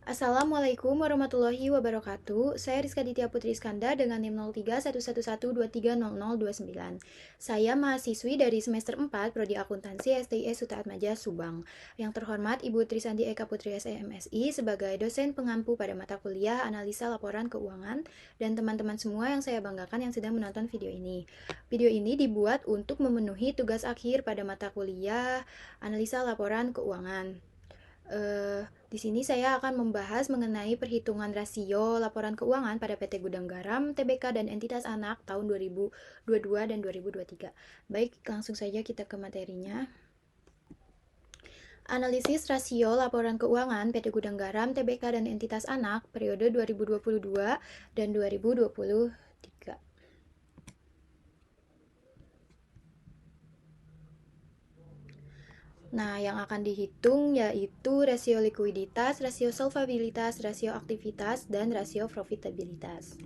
Assalamualaikum warahmatullahi wabarakatuh. Saya Rizka Ditya Putri Iskandar dengan NIM 031112300029. Saya mahasiswi dari semester 4 Prodi Akuntansi STIS Suta Atmaja Subang. Yang terhormat Ibu Trisandi Eka Putri SMSI sebagai dosen pengampu pada mata kuliah Analisa Laporan Keuangan dan teman-teman semua yang saya banggakan yang sedang menonton video ini. Video ini dibuat untuk memenuhi tugas akhir pada mata kuliah Analisa Laporan Keuangan. Di sini saya akan membahas mengenai perhitungan rasio laporan keuangan pada PT Gudang Garam, TBK, dan entitas anak tahun 2022 dan 2023. Baik, langsung saja kita ke materinya. Analisis rasio laporan keuangan PT Gudang Garam, TBK, dan entitas anak periode 2022 dan 2023. Nah, yang akan dihitung yaitu rasio likuiditas, rasio solvabilitas, rasio aktivitas, dan rasio profitabilitas.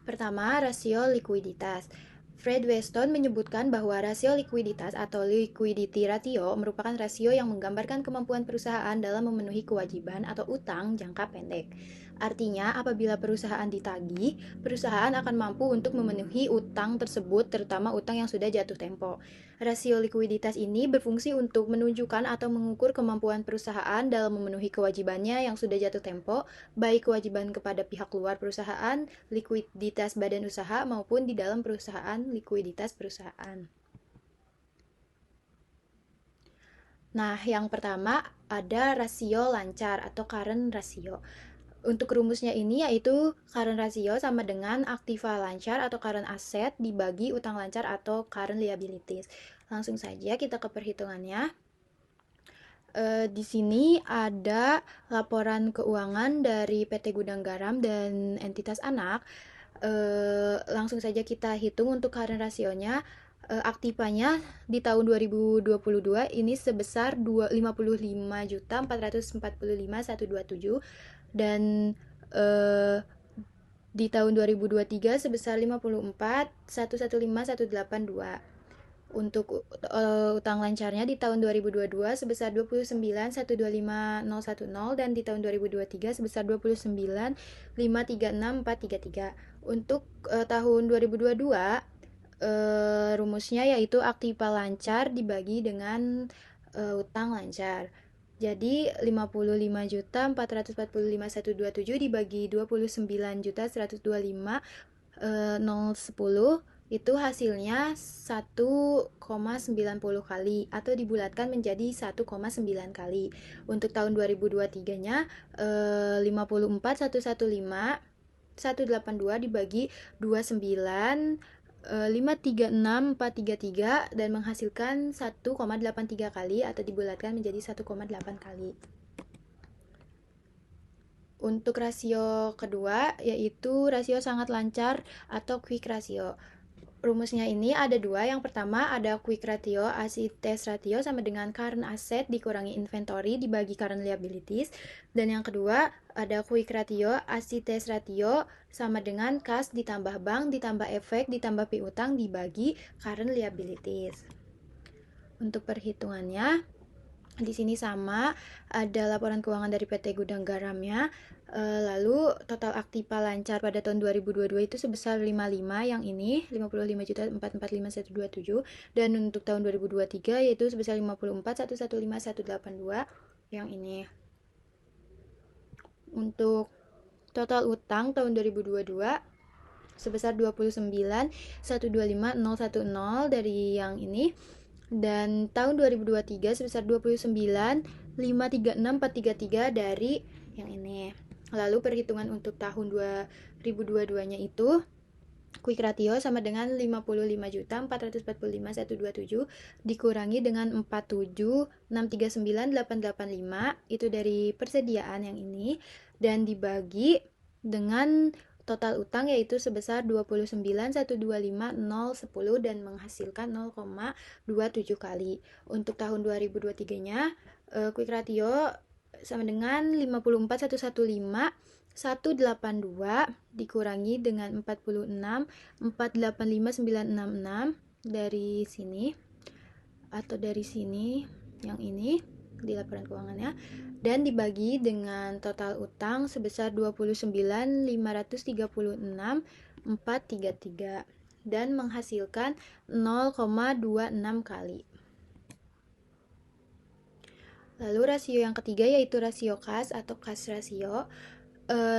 Pertama, rasio likuiditas. Fred Weston menyebutkan bahwa rasio likuiditas atau liquidity ratio merupakan rasio yang menggambarkan kemampuan perusahaan dalam memenuhi kewajiban atau utang jangka pendek. Artinya, apabila perusahaan ditagih, perusahaan akan mampu untuk memenuhi utang tersebut, terutama utang yang sudah jatuh tempo. Rasio likuiditas ini berfungsi untuk menunjukkan atau mengukur kemampuan perusahaan dalam memenuhi kewajibannya yang sudah jatuh tempo, baik kewajiban kepada pihak luar perusahaan, likuiditas badan usaha, maupun di dalam perusahaan, likuiditas perusahaan. Nah, yang pertama ada rasio lancar atau current ratio. Untuk rumusnya ini yaitu current ratio sama dengan aktiva lancar atau current asset dibagi utang lancar atau current liabilities. Langsung saja kita ke perhitungannya. Di sini ada laporan keuangan dari PT Gudang Garam dan entitas anak. Langsung saja kita hitung untuk current rasionya. Aktivanya di tahun 2022 ini sebesar 55.445.127 dan di tahun 2023 sebesar 54.115.182. Untuk utang lancarnya di tahun 2022 sebesar 29.125.010 dan di tahun 2023 sebesar 29.536.433. Untuk tahun 2022 rumusnya yaitu aktiva lancar dibagi dengan utang lancar. Jadi 55.445.127 dibagi 29.125.010 itu hasilnya 1,90 kali atau dibulatkan menjadi 1,9 kali. Untuk tahun 2023-nya 54.115.182 dibagi 29 536.433 dan menghasilkan 1,83 kali atau dibulatkan menjadi 1,8 kali. Untuk rasio kedua yaitu rasio sangat lancar atau quick ratio. Rumusnya ini ada dua. Yang pertama ada quick ratio, ACTS ratio sama dengan current asset dikurangi inventory dibagi current liabilities. Dan yang kedua ada quick ratio, ACTS ratio sama dengan kas ditambah bank ditambah efek ditambah piutang dibagi current liabilities. Untuk perhitungannya di sini sama, ada laporan keuangan dari PT Gudang Garamnya. Lalu total aktiva lancar pada tahun 2022 itu sebesar 55, yang ini 55.445.127, dan untuk tahun 2023 yaitu sebesar 54.115.182 yang ini. Untuk total utang tahun 2022 sebesar 29.125.010 dari yang ini, dan tahun 2023 sebesar 29.536.433 dari yang ini. Lalu perhitungan untuk tahun 2022-nya itu quick ratio sama dengan 55.445.127 dikurangi dengan 47.639.885 itu dari persediaan yang ini, dan dibagi dengan total utang yaitu sebesar 29.125.010 dan menghasilkan 0,27 kali. Untuk tahun 2023-nya quick ratio sama dengan 54.115.182 dikurangi dengan 46.485.966 dari sini atau dari sini yang ini, di laporan keuangannya, dan dibagi dengan total utang sebesar 29.536.433 dan menghasilkan 0,26 kali. Lalu rasio yang ketiga yaitu rasio kas atau cash ratio.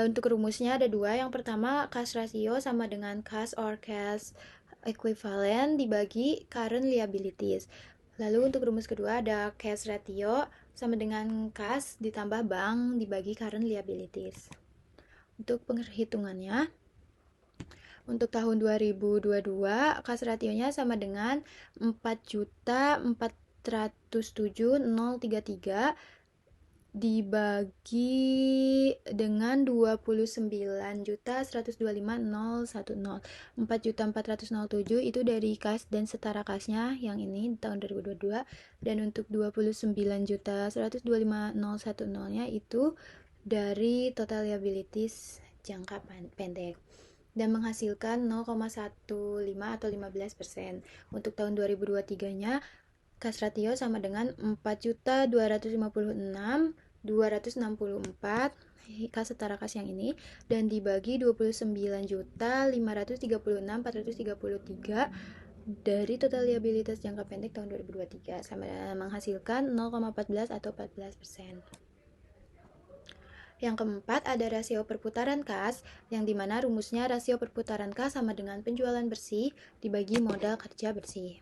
Untuk rumusnya ada dua. Yang pertama, cash ratio sama dengan cash or cash equivalent dibagi current liabilities. Lalu untuk rumus kedua ada cash ratio sama dengan cash ditambah bank dibagi current liabilities. Untuk perhitungannya, untuk tahun 2022 cash ratio-nya sama dengan 4.407.033 dibagi dengan 29.125.010. 4.407 itu dari kas dan setara kasnya yang ini di tahun 2022, dan untuk 29.125.010-nya itu dari total liabilities jangka pendek dan menghasilkan 0,15 atau 15%. Untuk tahun 2023-nya cash ratio sama dengan 4.256.264 kas setara kas yang ini dan dibagi 29.536.433 dari total liabilitas jangka pendek tahun 2023 sama menghasilkan 0,14 atau 14%. Yang keempat ada rasio perputaran kas, yang dimana rumusnya rasio perputaran kas sama dengan penjualan bersih dibagi modal kerja bersih.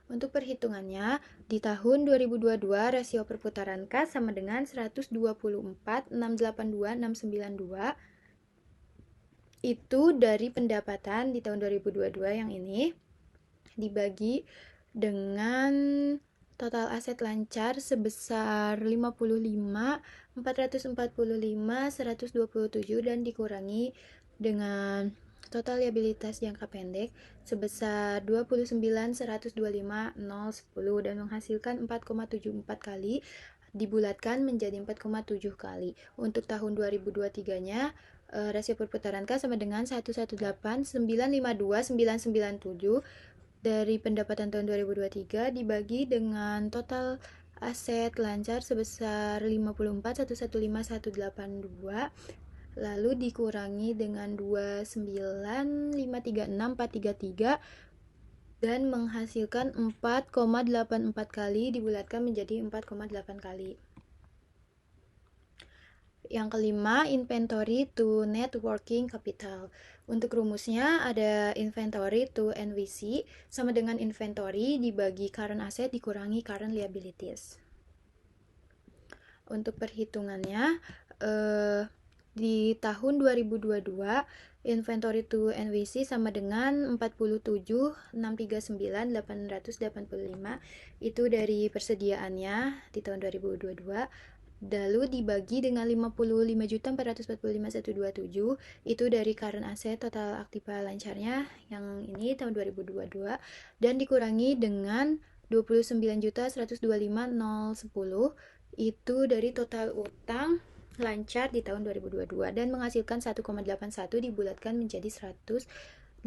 Untuk perhitungannya, di tahun 2022 rasio perputaran kas sama dengan 124.682.692 itu dari pendapatan di tahun 2022 yang ini dibagi dengan total aset lancar sebesar 55.445.127 dan dikurangi dengan total liabilitas jangka pendek sebesar 29.125.010 dan menghasilkan 4,74 kali dibulatkan menjadi 4,7 kali. Untuk tahun 2023-nya rasio perputaran kas sama dengan 118.952.997 dari pendapatan tahun 2023 dibagi dengan total aset lancar sebesar 54.115.182 lalu dikurangi dengan 29.536.433 dan menghasilkan 4,84 kali dibulatkan menjadi 4,8 kali. Yang kelima, inventory to net working capital. Untuk rumusnya ada inventory to NWC sama dengan inventory dibagi current asset dikurangi current liabilities. Untuk perhitungannya, di tahun 2022 inventory to NWC sama dengan 47.639.885 itu dari persediaannya di tahun 2022. Lalu dibagi dengan 55.445.127 itu dari current asset total aktiva lancarnya yang ini tahun 2022 dan dikurangi dengan 29.125.010 itu dari total utang lancar di tahun 2022 dan menghasilkan 1,81 dibulatkan menjadi 181%.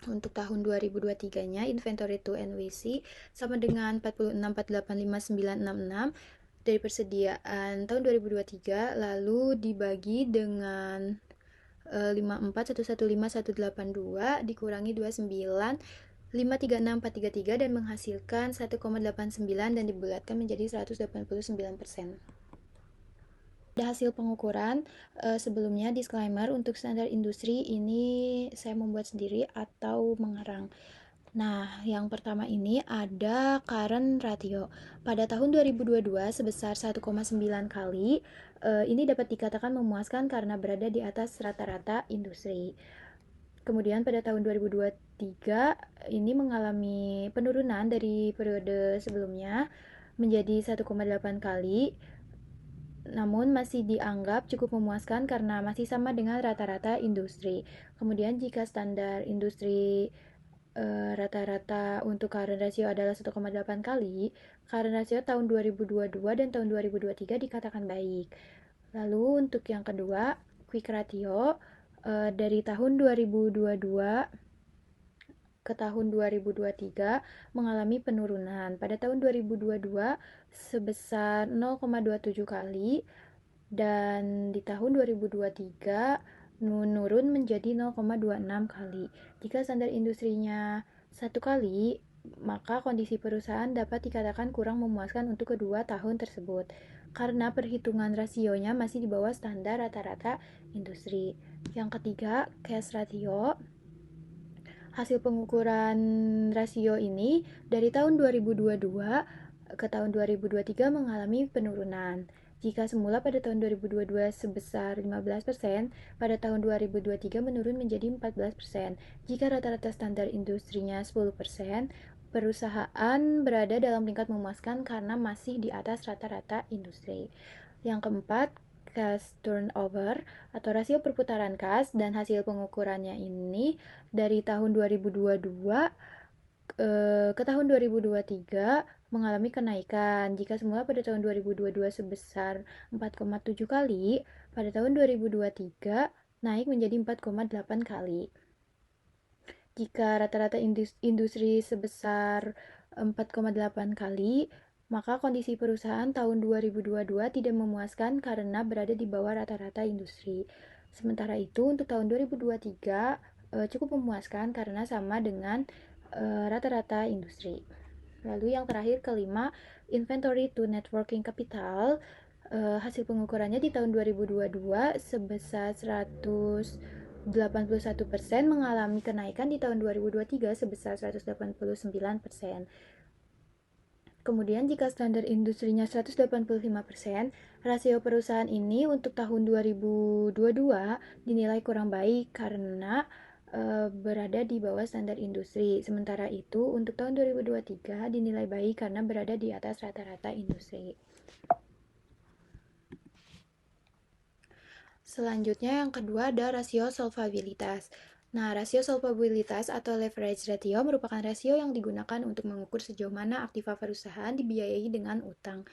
Untuk tahun 2023-nya inventory to NWC sama dengan 46.485.966 dari persediaan tahun 2023 lalu dibagi dengan 54.115.182 dikurangi 29.536.433 dan menghasilkan 1,89 dan dibulatkan menjadi 189%. Ada hasil pengukuran. Sebelumnya disclaimer, untuk standar industri ini saya membuat sendiri atau mengarang. Nah, yang pertama ini ada current ratio. Pada tahun 2022 sebesar 1,9 kali. Ini dapat dikatakan memuaskan karena berada di atas rata-rata industri. Kemudian pada tahun 2023 ini mengalami penurunan dari periode sebelumnya menjadi 1,8 kali. Namun masih dianggap cukup memuaskan karena masih sama dengan rata-rata industri. Kemudian jika standar industri rata-rata untuk current ratio adalah 1,8 kali, current ratio tahun 2022 dan tahun 2023 dikatakan baik. Lalu untuk yang kedua, quick ratio dari tahun 2022 ke tahun 2023 mengalami penurunan. Pada tahun 2022 sebesar 0,27 kali dan di tahun 2023 menurun menjadi 0,26 kali. Jika standar industrinya 1 kali, maka kondisi perusahaan dapat dikatakan kurang memuaskan untuk kedua tahun tersebut karena perhitungan rasionya masih di bawah standar rata-rata industri. Yang ketiga, cash ratio. Hasil pengukuran rasio ini dari tahun 2022 ke tahun 2023 mengalami penurunan. Jika semula pada tahun 2022 sebesar 15%, pada tahun 2023 menurun menjadi 14%. Jika rata-rata standar industrinya 10%, perusahaan berada dalam tingkat memuaskan karena masih di atas rata-rata industri. Yang keempat, cash turnover atau rasio perputaran kas, dan hasil pengukurannya ini dari tahun 2022 ke tahun 2023 mengalami kenaikan. Jika semula pada tahun 2022 sebesar 4,7 kali, pada tahun 2023 naik menjadi 4,8 kali. Jika rata-rata industri sebesar 4,8 kali, maka kondisi perusahaan tahun 2022 tidak memuaskan karena berada di bawah rata-rata industri. Sementara itu, untuk tahun 2023 cukup memuaskan karena sama dengan rata-rata industri. Lalu yang terakhir, kelima, inventory to net working capital. Hasil pengukurannya di tahun 2022 sebesar 181%, mengalami kenaikan di tahun 2023 sebesar 189%. Kemudian jika standar industrinya 185%, rasio perusahaan ini untuk tahun 2022 dinilai kurang baik karena berada di bawah standar industri. Sementara itu untuk tahun 2023 dinilai baik karena berada di atas rata-rata industri. Selanjutnya yang kedua ada rasio solvabilitas. Nah, rasio solvabilitas atau leverage ratio merupakan rasio yang digunakan untuk mengukur sejauh mana aktiva perusahaan dibiayai dengan utang.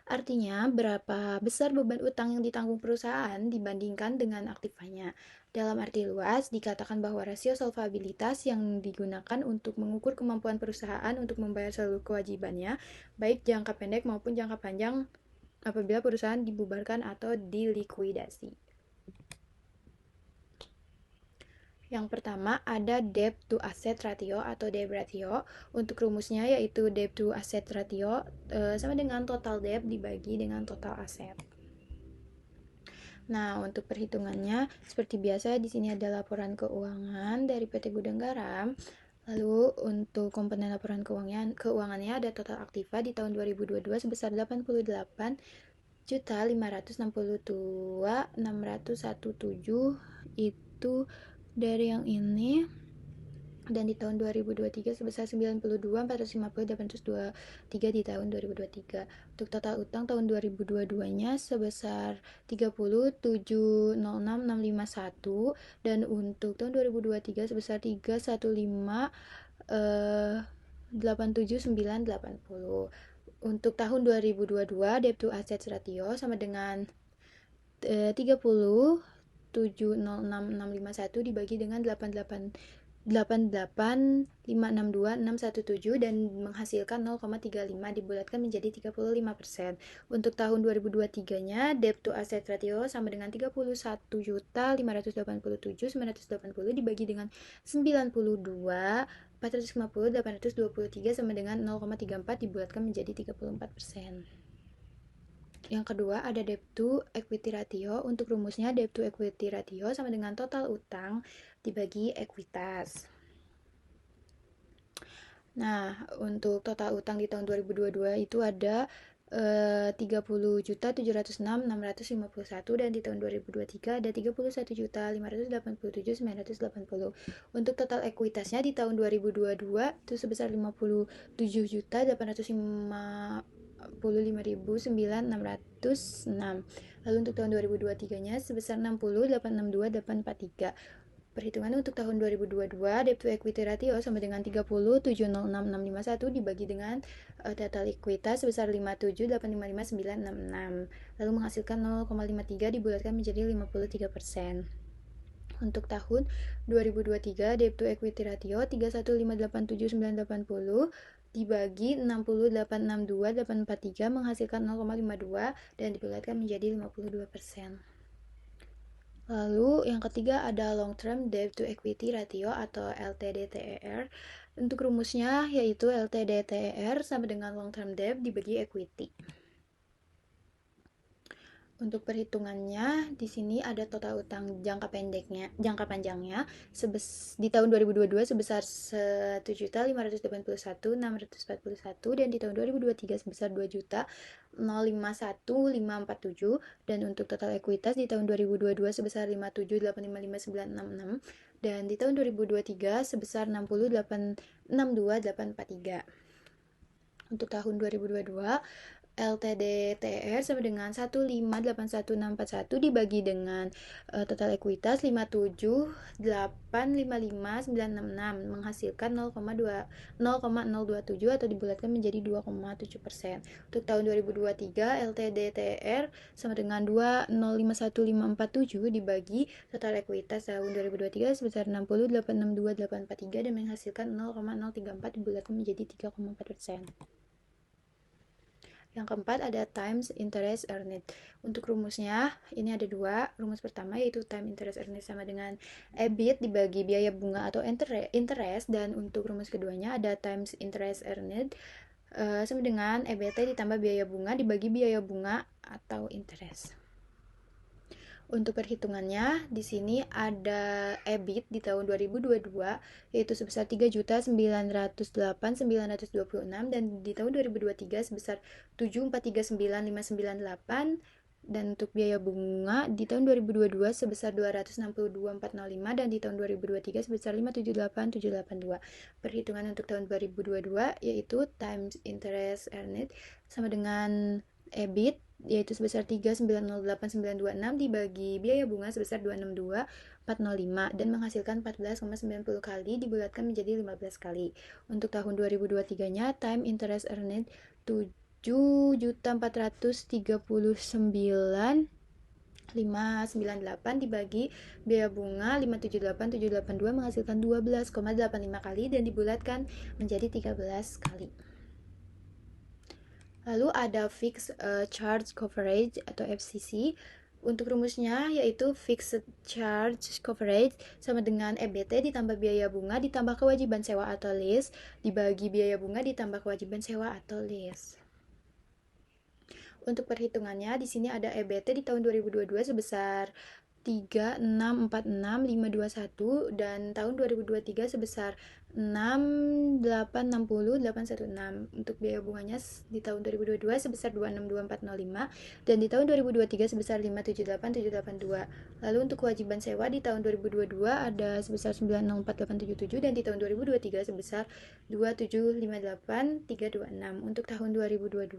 Artinya, berapa besar beban utang yang ditanggung perusahaan dibandingkan dengan aktivanya. Dalam arti luas, dikatakan bahwa rasio solvabilitas yang digunakan untuk mengukur kemampuan perusahaan untuk membayar seluruh kewajibannya, baik jangka pendek maupun jangka panjang apabila perusahaan dibubarkan atau dilikuidasi. Yang pertama ada debt to asset ratio atau DEB ratio. Untuk rumusnya yaitu debt to asset ratio sama dengan total debt dibagi dengan total aset. Nah, untuk perhitungannya seperti biasa di sini ada laporan keuangan dari PT Gudang Garam. Lalu untuk komponen laporan keuangannya ada total aktiva di tahun 2022 sebesar 88.562.617 itu dari yang ini, dan di tahun 2023 sebesar 92.450.823 di tahun 2023. Untuk total utang tahun 2022-nya sebesar 30.706.651 dan untuk tahun 2023 sebesar 315.87.980. Untuk tahun 2022 debt to assets ratio sama dengan 30.706.651 dibagi dengan 88.562.617 dan menghasilkan 0,35 dibulatkan menjadi 35%. Untuk tahun 2023-nya debt to asset ratio sama dengan 31.587.980 dibagi dengan 92.450.823 sama dengan 0,34 dibulatkan menjadi 34%. Yang kedua ada debt to equity ratio. Untuk rumusnya debt to equity ratio sama dengan total utang dibagi ekuitas. Nah, untuk total utang di tahun 2022 itu ada 30.706.651 dan di tahun 2023 ada 31.587.980. Untuk total ekuitasnya di tahun 2022 itu sebesar 57.855.906. Lalu untuk tahun 2023-nya sebesar 60.862.843. Perhitungan untuk tahun 2022 debt to equity ratio sama dengan 30.706.651 dibagi dengan total ekuitas sebesar 57.855.966. Lalu menghasilkan 0,53 dibulatkan menjadi 53%. Untuk tahun 2023, debt to equity ratio 31587980 dibagi 60,862,843 menghasilkan 0,52 dan dibulatkan menjadi 52%. Lalu yang ketiga ada long term debt to equity ratio atau LTDTER. Untuk rumusnya yaitu LTDTER sama dengan long term debt dibagi equity. Untuk perhitungannya, di sini ada total utang jangka panjangnya di tahun 2022 sebesar 1.581.641 dan di tahun 2023 sebesar 2.051.547 dan untuk total ekuitas di tahun 2022 sebesar 57.855.966 dan di tahun 2023 sebesar 60.862.843. Untuk tahun 2022 LTDTR sama dengan 1581641 dibagi dengan total ekuitas 57855.966 menghasilkan 0,027 atau dibulatkan menjadi 2,7%. Untuk tahun 2023 LTDTR sama dengan 2051547 dibagi total ekuitas tahun 2023 sebesar 60.862.843 dan menghasilkan 0,034 dibulatkan menjadi 3,4%. Yang keempat ada times interest earned. Untuk rumusnya ini ada dua. Rumus pertama yaitu time interest earned sama dengan EBIT dibagi biaya bunga atau interest, dan untuk rumus keduanya ada times interest earned sama dengan EBT ditambah biaya bunga dibagi biaya bunga atau interest. Untuk perhitungannya, di sini ada EBIT di tahun 2022 yaitu sebesar 3.908.926 dan di tahun 2023 sebesar 7.439.598 dan untuk biaya bunga di tahun 2022 sebesar 262.405 dan di tahun 2023 sebesar 578.782. Perhitungan untuk tahun 2022 yaitu times interest earned sama dengan EBIT yaitu sebesar 3.908.926 dibagi biaya bunga sebesar 262.405 dan menghasilkan 14,90 kali dibulatkan menjadi 15 kali. Untuk tahun 2023-nya time interest earned 7.439.598 dibagi biaya bunga 578.782 menghasilkan 12,85 kali dan dibulatkan menjadi 13 kali. Lalu ada fixed charge coverage atau FCC. Untuk rumusnya yaitu fixed charge coverage sama dengan EBT ditambah biaya bunga ditambah kewajiban sewa atau lease dibagi biaya bunga ditambah kewajiban sewa atau lease. Untuk perhitungannya di sini ada EBT di tahun 2022 sebesar 3.646.521 dan tahun 2023 sebesar 6.860.816. Untuk biaya bunganya di tahun 2022 sebesar 262.405 dan di tahun 2023 sebesar 578.782. Lalu untuk kewajiban sewa di tahun 2022 ada sebesar 904.877 dan di tahun 2023 sebesar 2758326. Untuk tahun 2022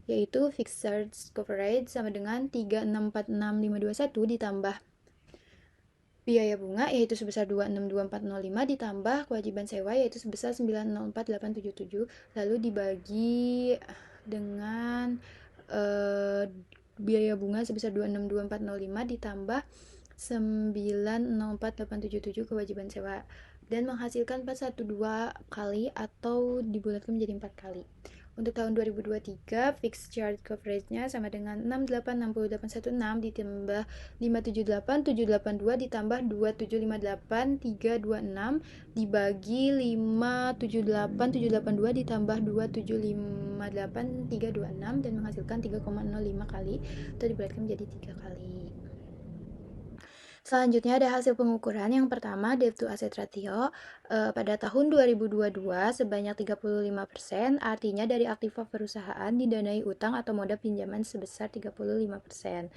yaitu fixed charge coverage sama dengan 3.646.521 ditambah biaya bunga yaitu sebesar 262.405 ditambah kewajiban sewa yaitu sebesar 904.877 lalu dibagi dengan biaya bunga sebesar 262.405 ditambah 904.877 kewajiban sewa dan menghasilkan 412 kali atau dibulatkan menjadi 4 kali. Untuk tahun 2023 fixed charge coverage-nya sama dengan 6.860.816 ditambah 578.782 ditambah 2758326 dibagi 578.782 ditambah 2758326 dan menghasilkan 3,05 kali atau dibulatkan menjadi 3 kali. Selanjutnya ada hasil pengukuran. Yang pertama debt to asset ratio pada tahun 2022 sebanyak 35%, artinya dari aktiva perusahaan didanai utang atau modal pinjaman sebesar 35%.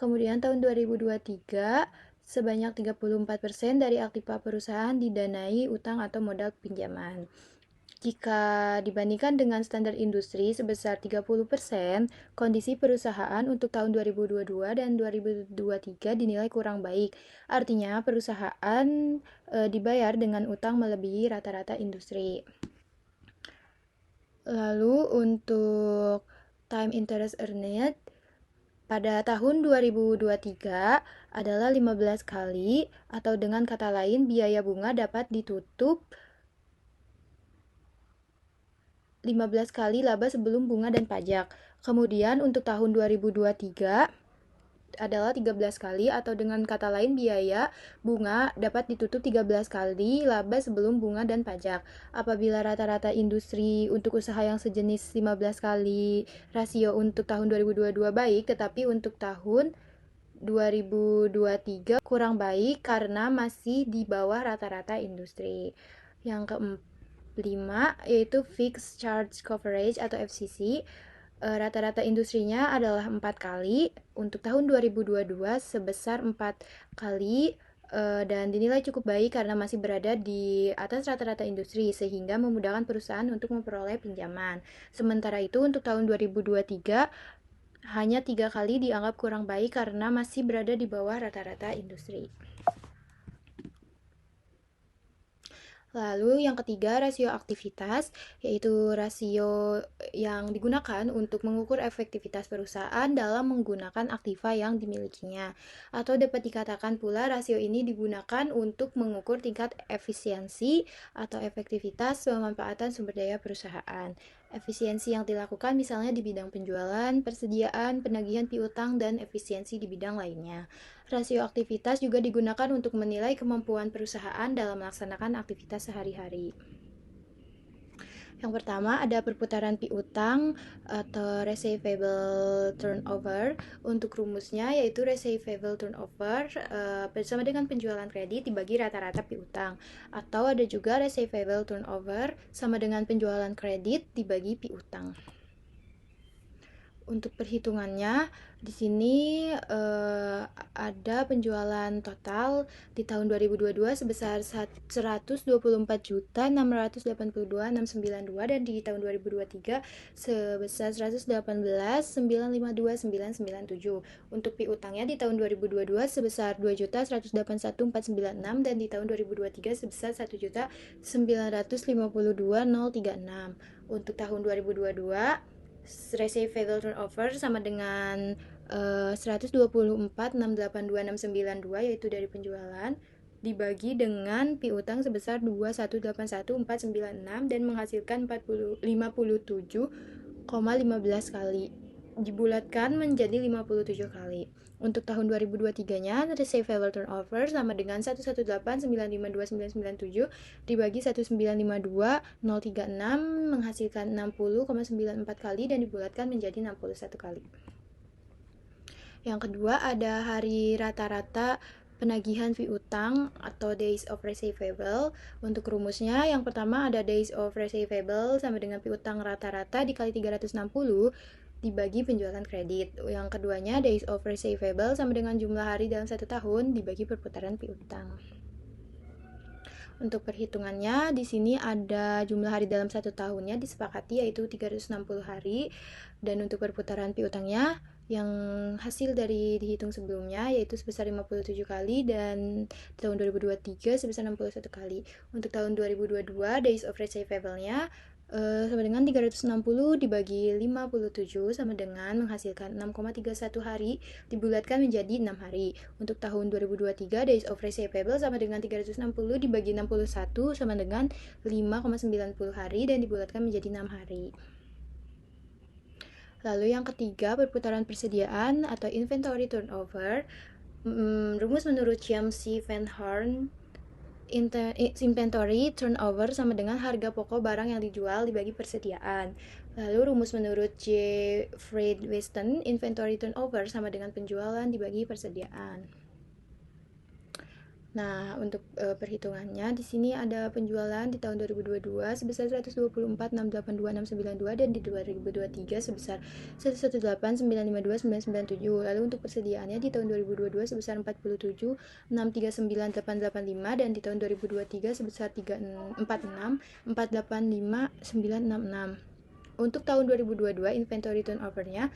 Kemudian tahun 2023 sebanyak 34% dari aktiva perusahaan didanai utang atau modal pinjaman. Jika dibandingkan dengan standar industri sebesar 30%, kondisi perusahaan untuk tahun 2022 dan 2023 dinilai kurang baik. Artinya perusahaan dibayar dengan utang melebihi rata-rata industri. Lalu untuk time interest earned Pada tahun 2023 adalah 15 kali, atau dengan kata lain biaya bunga dapat ditutup 15 kali laba sebelum bunga dan pajak. Kemudian untuk tahun 2023 adalah 13 kali, atau dengan kata lain biaya bunga dapat ditutup 13 kali laba sebelum bunga dan pajak. Apabila rata-rata industri untuk usaha yang sejenis 15 kali rasio untuk tahun 2022 baik, tetapi untuk tahun 2023 kurang baik karena masih di bawah rata-rata industri. Yang kelima yaitu Fixed Charge Coverage atau FCC. Rata-rata industrinya adalah 4 kali, untuk tahun 2022 sebesar 4 kali, dan dinilai cukup baik karena masih berada di atas rata-rata industri sehingga memudahkan perusahaan untuk memperoleh pinjaman. Sementara itu untuk tahun 2023 hanya 3 kali dianggap kurang baik karena masih berada di bawah rata-rata industri. Lalu yang ketiga, rasio aktivitas, yaitu rasio yang digunakan untuk mengukur efektivitas perusahaan dalam menggunakan aktiva yang dimilikinya. Atau dapat dikatakan pula rasio ini digunakan untuk mengukur tingkat efisiensi atau efektivitas pemanfaatan sumber daya perusahaan. Efisiensi yang dilakukan misalnya di bidang penjualan, persediaan, penagihan piutang, dan efisiensi di bidang lainnya. Rasio aktivitas juga digunakan untuk menilai kemampuan perusahaan dalam melaksanakan aktivitas sehari-hari. Yang pertama ada perputaran piutang atau receivable turnover. Untuk rumusnya yaitu receivable turnover bersama dengan penjualan kredit dibagi rata-rata piutang. Atau ada juga receivable turnover sama dengan penjualan kredit dibagi piutang. Untuk perhitungannya di sini ada penjualan total di tahun 2022 sebesar 124.682.692 dan di tahun 2023 sebesar 118.952.997. Untuk piutangnya di tahun 2022 sebesar 2.181.496 dan di tahun 2023 sebesar 1.952.036. Untuk tahun 2022 receivable turnover sama dengan 124.682.692 yaitu dari penjualan dibagi dengan piutang sebesar 2.181.496 dan menghasilkan 57,15 kali, dibulatkan menjadi 57 kali. Untuk tahun 2023-nya receivable turnover sama dengan 118.952.997 dibagi 1.952.036 menghasilkan 60,94 kali dan dibulatkan menjadi 61 kali. Yang kedua ada hari rata-rata penagihan piutang atau days of receivable. Untuk rumusnya yang pertama ada days of receivable sama dengan piutang rata-rata dikali 360 dibagi penjualan kredit. Yang keduanya days of receivable sama dengan jumlah hari dalam 1 tahun dibagi perputaran piutang. Untuk perhitungannya di sini ada jumlah hari dalam 1 tahunnya disepakati yaitu 360 hari, dan untuk perputaran piutangnya yang hasil dari dihitung sebelumnya yaitu sebesar 57 kali dan tahun 2023 sebesar 61 kali. Untuk tahun 2022 days of receivable-nya sama dengan 360 dibagi 57 sama dengan menghasilkan 6,31 hari dibulatkan menjadi 6 hari. Untuk tahun 2023 days of receivable sama dengan 360 dibagi 61 sama dengan 5,90 hari dan dibulatkan menjadi 6 hari. Lalu yang ketiga perputaran persediaan atau inventory turnover. Rumus menurut C. Van Horn, inventory turnover sama dengan harga pokok barang yang dijual dibagi persediaan. Lalu rumus menurut J. Fred Weston, inventory turnover sama dengan penjualan dibagi persediaan. Nah, untuk perhitungannya di sini ada penjualan di tahun 2022 sebesar 124.682.692 dan di 2023 sebesar 118.952.997. Lalu untuk persediaannya di tahun 2022 sebesar 47.639.885 dan di tahun 2023 sebesar 46.485.966. Untuk tahun 2022 inventory turnover-nya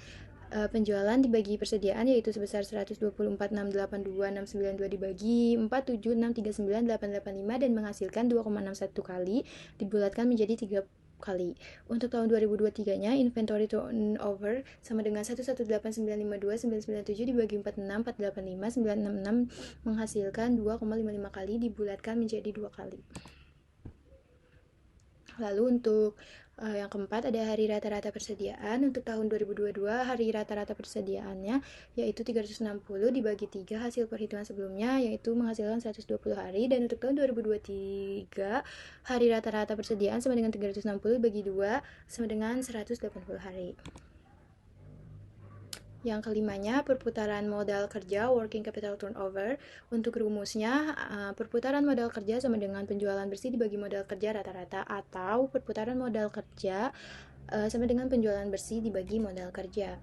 penjualan dibagi persediaan yaitu sebesar 124.682.692 dibagi 47.639.885 dan menghasilkan 2,61 kali dibulatkan menjadi kali. Untuk tahun 2023-nya, inventory turnover sama dengan 118952997 dibagi 46, 485, 966 menghasilkan 2,55 kali dibulatkan menjadi 2 kali. Lalu untuk yang keempat ada hari rata-rata persediaan. Untuk tahun 2022 hari rata-rata persediaannya yaitu 360 dibagi 3 hasil perhitungan sebelumnya yaitu menghasilkan 120 hari, dan untuk tahun 2023 hari rata-rata persediaan sama dengan 360 bagi 2 sama dengan 180 hari. Yang kelimanya, perputaran modal kerja working capital turnover. Untuk rumusnya, perputaran modal kerja sama dengan penjualan bersih dibagi modal kerja rata-rata, atau perputaran modal kerja sama dengan penjualan bersih dibagi modal kerja.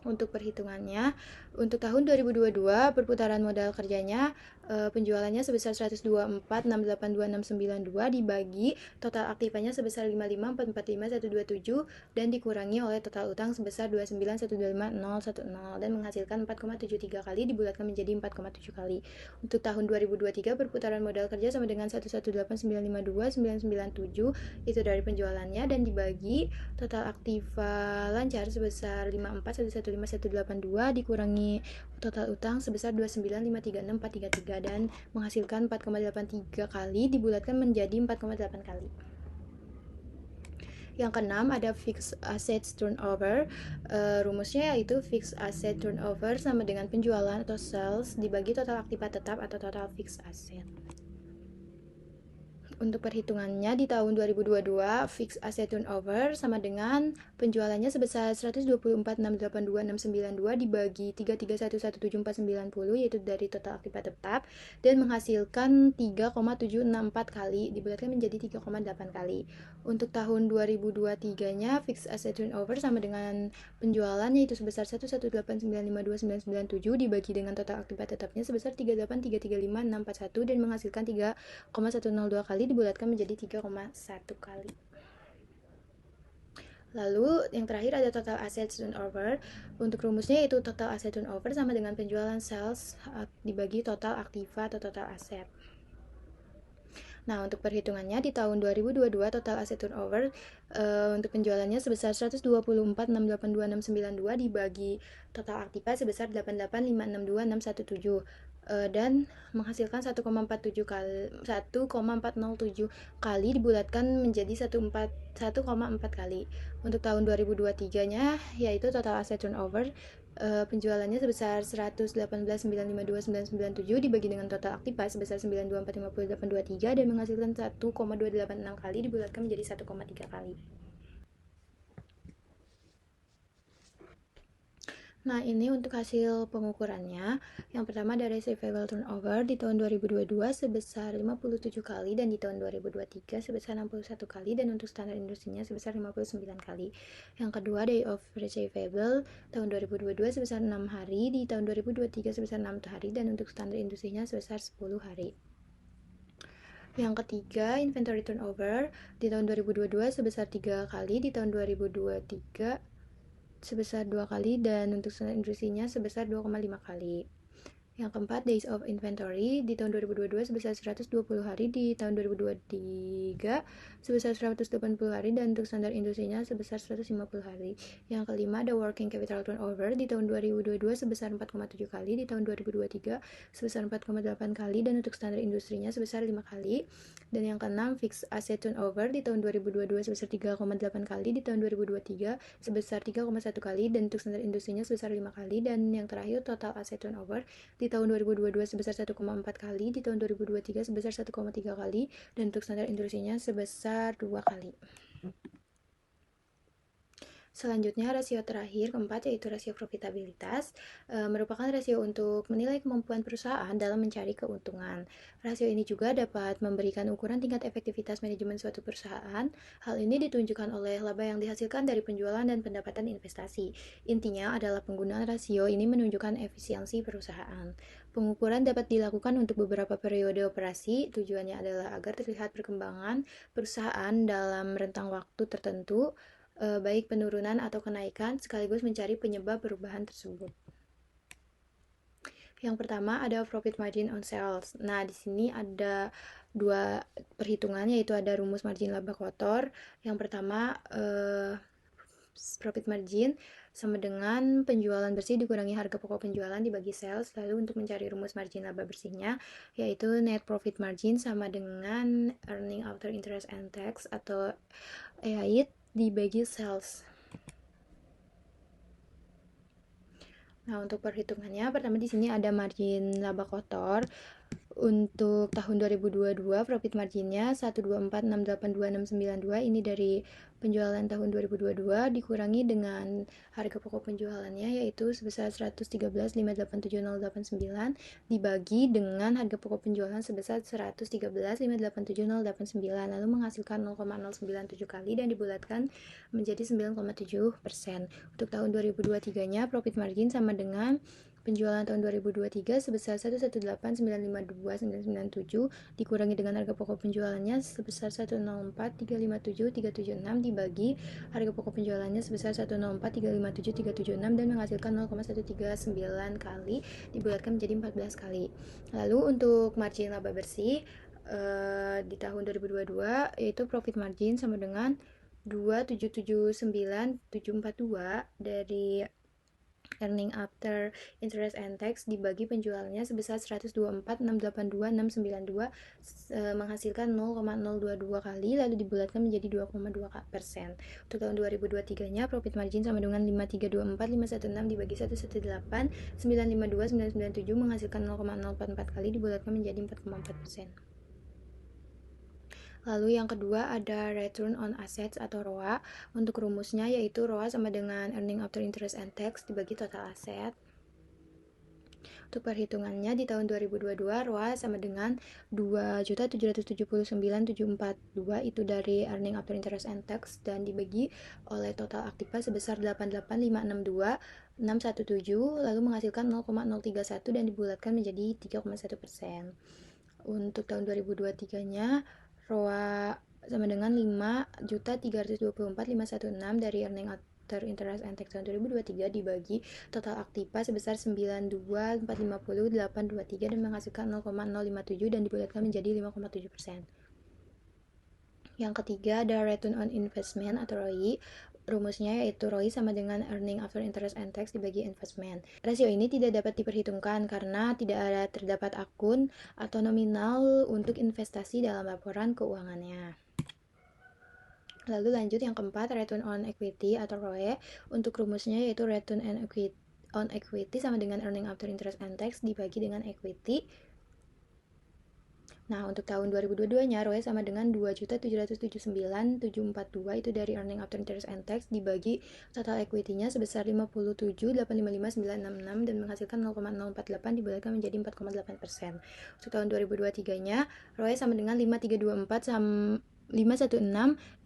Untuk perhitungannya, untuk tahun 2022 perputaran modal kerjanya penjualannya sebesar 124,682,692 dibagi total aktifanya sebesar 55,445,127 dan dikurangi oleh total utang sebesar 29,125,010 dan menghasilkan 4,73 kali dibulatkan menjadi 4,7 kali. Untuk tahun 2023 perputaran modal kerja sama dengan 118,952,997 itu dari penjualannya, dan dibagi total aktiva lancar sebesar 54,115,182 dikurangi total utang sebesar 29,536,433 dan menghasilkan 4,83 kali dibulatkan menjadi 4,8 kali. Yang keenam ada fixed assets turnover. Rumusnya yaitu fixed asset turnover sama dengan penjualan atau sales dibagi total aktiva tetap atau total fixed asset. Untuk perhitungannya di tahun 2022 fixed asset turnover sama dengan penjualannya sebesar 124,682,692 dibagi 33117490 yaitu dari total aktiva tetap dan menghasilkan 3,764 kali dibulatkan menjadi 3,8 kali. Untuk tahun 2023-nya fixed asset turnover sama dengan penjualannya itu sebesar 118,952,997 dibagi dengan total aktiva tetapnya sebesar 38,335,641 dan menghasilkan 3,102 kali dibulatkan menjadi 3,1 kali. Lalu yang terakhir ada total asset turnover. Untuk rumusnya yaitu total asset turnover sama dengan penjualan sales dibagi total aktiva atau total aset. Nah, untuk perhitungannya di tahun 2022 total aset turnover untuk penjualannya sebesar 124,682,692 dibagi total aktiva sebesar 88,562,617 dan menghasilkan 1,47 kali 1,407 kali dibulatkan menjadi 1,4 kali. Untuk tahun 2023-nya yaitu total aset turnover penjualannya sebesar 118,952,997 dibagi dengan total aktiva sebesar 924,50,823 dan menghasilkan 1,286 kali dibulatkan menjadi 1,3 kali. Nah, ini untuk hasil pengukurannya. Yang pertama ada receivable turnover di tahun 2022 sebesar 57 kali dan di tahun 2023 sebesar 61 kali dan untuk standar industrinya sebesar 59 kali. Yang kedua day of receivable tahun 2022 sebesar 6 hari, di tahun 2023 sebesar 6 hari dan untuk standar industrinya sebesar 10 hari. Yang ketiga, inventory turnover di tahun 2022 sebesar 3 kali, di tahun 2023 sebesar 2 kali dan untuk standar industrinya sebesar 2,5 kali. Yang keempat, days of inventory di tahun 2022 sebesar 120 hari, di tahun 2023 sebesar 180 hari dan untuk standar industrinya sebesar 150 hari. Yang kelima, ada working capital turnover di tahun 2022 sebesar 4,7 kali, di tahun 2023 sebesar 4,8 kali dan untuk standar industrinya sebesar 5 kali. Dan yang keenam, fixed asset turnover di tahun 2022 sebesar 3,8 kali, di tahun 2023 sebesar 3,1 kali dan untuk standar industrinya sebesar 5 kali. Dan yang terakhir, total asset turnover di tahun 2022 sebesar 1,4 kali, di tahun 2023 sebesar 1,3 kali dan untuk standar industrinya sebesar 2 kali. Selanjutnya rasio terakhir keempat yaitu rasio profitabilitas, merupakan rasio untuk menilai kemampuan perusahaan dalam mencari keuntungan. Rasio ini juga dapat memberikan ukuran tingkat efektivitas manajemen suatu perusahaan. Hal ini ditunjukkan oleh laba yang dihasilkan dari penjualan dan pendapatan investasi. Intinya adalah penggunaan rasio ini menunjukkan efisiensi perusahaan. Pengukuran dapat dilakukan untuk beberapa periode operasi. Tujuannya adalah agar terlihat perkembangan perusahaan dalam rentang waktu tertentu, baik penurunan atau kenaikan, sekaligus mencari penyebab perubahan tersebut. Yang pertama ada profit margin on sales. Nah, di sini ada dua perhitungan, yaitu ada rumus margin laba kotor. Yang pertama, profit margin sama dengan penjualan bersih dikurangi harga pokok penjualan dibagi sales. Lalu untuk mencari rumus margin laba bersihnya, yaitu net profit margin sama dengan earning after interest and tax atau EAT dibagi sales. Nah, untuk perhitungannya, pertama di sini ada margin laba kotor. Untuk tahun 2022 profit marginnya 124,682,692, ini dari penjualan tahun 2022 dikurangi dengan harga pokok penjualannya yaitu sebesar 113,587,089 dibagi dengan harga pokok penjualan sebesar 113,587,089, lalu menghasilkan 0,097 kali dan dibulatkan menjadi 9,7%. Untuk tahun 2023-nya profit margin sama dengan penjualan tahun 2023 sebesar 118,952,997 dikurangi dengan harga pokok penjualannya sebesar 104,357,376 dibagi harga pokok penjualannya sebesar 104,357,376 dan menghasilkan 0,139 kali dibulatkan menjadi 14 kali. Lalu untuk margin laba bersih di tahun 2022 yaitu profit margin sama dengan 2779742 dari earning after interest and tax dibagi penjualannya sebesar 124,682,692 menghasilkan 0,022 kali lalu dibulatkan menjadi 2,2%. Untuk tahun 2023-nya profit margin sama dengan 5324516 dibagi 118,952,997 menghasilkan 0,044 kali dibulatkan menjadi 4,4%. Lalu yang kedua ada return on assets atau ROA. Untuk rumusnya yaitu ROA sama dengan earning after interest and tax dibagi total aset. Untuk perhitungannya di tahun 2022 ROA sama dengan 2.779.742 itu dari earning after interest and tax dan dibagi oleh total aktiva sebesar 88,562,617 lalu menghasilkan 0,031 dan dibulatkan menjadi 3,1%. Untuk tahun 2023-nya ROA sama dengan 5.324.516 dari earning after interest and tax tahun 2023 dibagi total aktiva sebesar 92.450.823 dan menghasilkan 0,057 dan dibulatkan menjadi 5,7%. Yang ketiga ada return on investment atau ROI. Rumusnya yaitu ROI sama dengan earning after interest and tax dibagi investment. Rasio ini tidak dapat diperhitungkan karena tidak ada terdapat akun atau nominal untuk investasi dalam laporan keuangannya. Lalu lanjut yang keempat, return on equity atau ROE. Untuk rumusnya yaitu return on equity sama dengan earning after interest and tax dibagi dengan equity. Nah, untuk tahun 2022-nya ROE sama dengan 2.779.742 itu dari earning after interest and tax dibagi total equity-nya sebesar 57.855.966 dan menghasilkan 0,048 dibulatkan menjadi 4,8%. Untuk tahun 2023-nya ROE sama dengan 516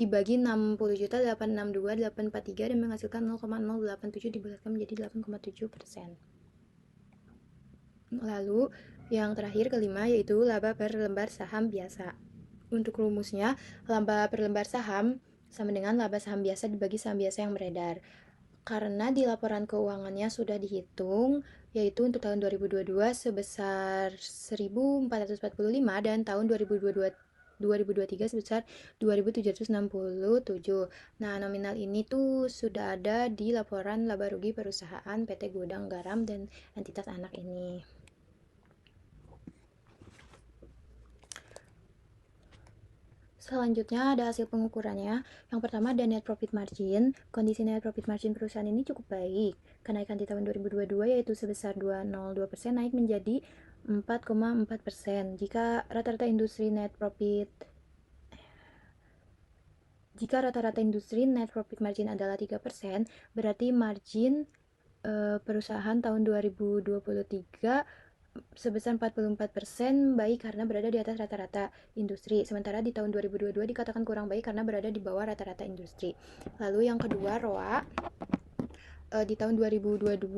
dibagi 60.862.843 dan menghasilkan 0,087 dibulatkan menjadi 8,7%. Lalu yang terakhir kelima yaitu laba per lembar saham biasa. Untuk rumusnya, laba per lembar saham sama dengan laba saham biasa dibagi saham biasa yang beredar. Karena di laporan keuangannya sudah dihitung, yaitu untuk tahun 2022 sebesar 1.445 dan tahun 2023 sebesar 2.767. Nah, nominal ini tuh sudah ada di laporan laba rugi perusahaan PT Gudang Garam dan entitas anak ini. Selanjutnya ada hasil pengukurannya. Yang pertama ada net profit margin. Kondisi net profit margin perusahaan ini cukup baik. Kenaikan di tahun 2022 yaitu sebesar 2,02% naik menjadi 4,4%. Jika rata-rata industri net profit margin adalah 3%, berarti margin perusahaan tahun 2023 sebesar 44% baik karena berada di atas rata-rata industri. Sementara di tahun 2022 dikatakan kurang baik karena berada di bawah rata-rata industri. Lalu yang kedua ROA di tahun 2022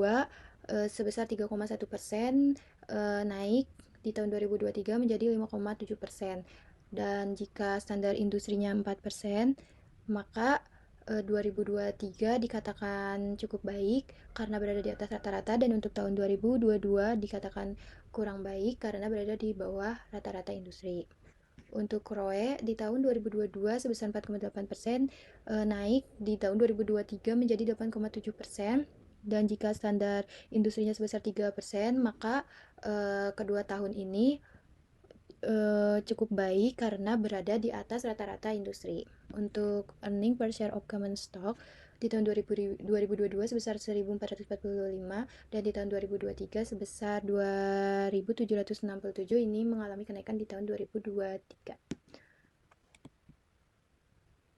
sebesar 3,1% naik di tahun 2023 menjadi 5,7%. Dan jika standar industrinya 4%, maka 2023 dikatakan cukup baik karena berada di atas rata-rata dan untuk tahun 2022 dikatakan kurang baik karena berada di bawah rata-rata industri. Untuk ROE di tahun 2022 sebesar 4,8%, naik di tahun 2023 menjadi 8,7%. Dan jika standar industrinya sebesar 3%, maka kedua tahun ini cukup baik karena berada di atas rata-rata industri. Untuk earning per share of common stock di tahun 2022 sebesar 1.445 dan di tahun 2023 sebesar 2.767. Ini mengalami kenaikan di tahun 2023.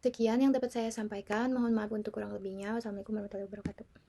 Sekian yang dapat saya sampaikan. Mohon maaf untuk kurang lebihnya. Wassalamualaikum warahmatullahi wabarakatuh.